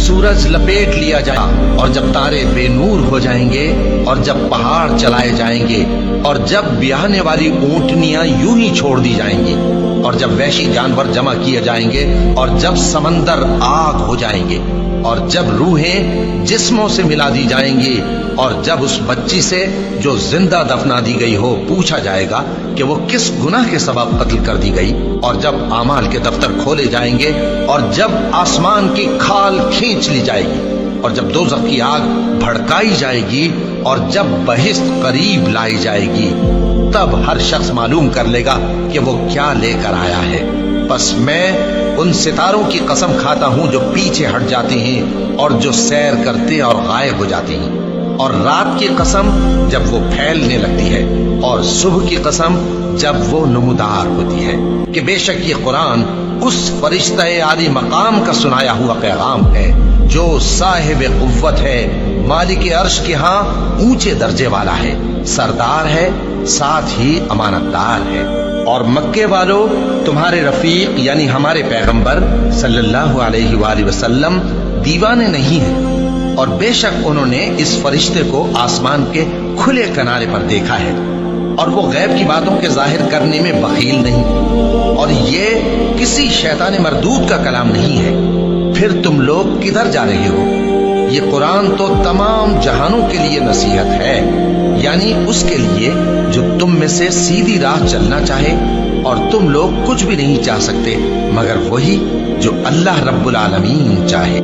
सूरज लपेट लिया जाए और जब तारे बेनूर हो जाएंगे और जब पहाड़ चलाए जाएंगे और जब ब्याहने वाली ऊंटनियां यूं ही छोड़ दी जाएंगी और जब वैशी जानवर जमा किए जाएंगे और जब समंदर आग हो जाएंगे और जब रूहें जिस्मों से मिला दी जाएंगी और जब उस बच्ची से जो जिंदा दफना दी गई हो पूछा जाएगा कि वो किस गुनाह के सबब कत्ल कर दी गई और जब आमाल के दफ्तर खोले जाएंगे और जब आसमान की खाल खींच ली जाएगी और जब दोज़ख की आग भड़काई जाएगी और जब बहिश्त करीब लाई जाएगी, तब हर शख्स मालूम कर लेगा कि वो क्या लेकर आया है। बस मैं उन सितारों की कसम खाता हूं जो पीछे हट जाते हैं और जो सैर करते और गायब हो जाते हैं, और रात की कसम जब वो फैलने लगती है और सुबह की कसम जब वो नमूदार होती है कि बेशक ये कुरान उस फरिश्ते आली मकाम का सुनाया हुआ पैगाम है जो साहिब कुव्वत है, मालिक अर्श के यहाँ ऊंचे दर्जे वाला है, सरदार है, साथ ही अमानतदार है। और मक्के वालों, तुम्हारे रफीक यानी हमारे पैगंबर सल्लल्लाहु अलैहि वसल्लम दीवाने नहीं हैं, और बेशक उन्होंने इस फरिश्ते को आसमान के खुले किनारे पर देखा है और वो गैब की बातों के जाहिर करने में बखील नहीं, और ये किसी शैतान मरदूद का कलाम नहीं है। फिर तुम लोग किधर जा रहे हो? ये कुरान तो तमाम जहानों के लिए नसीहत है, यानी उसके लिए जो तुम में से सीधी राह चलना चाहे, और तुम लोग कुछ भी नहीं चाह सकते मगर वही जो अल्लाह रब्बुल आलमीन चाहे।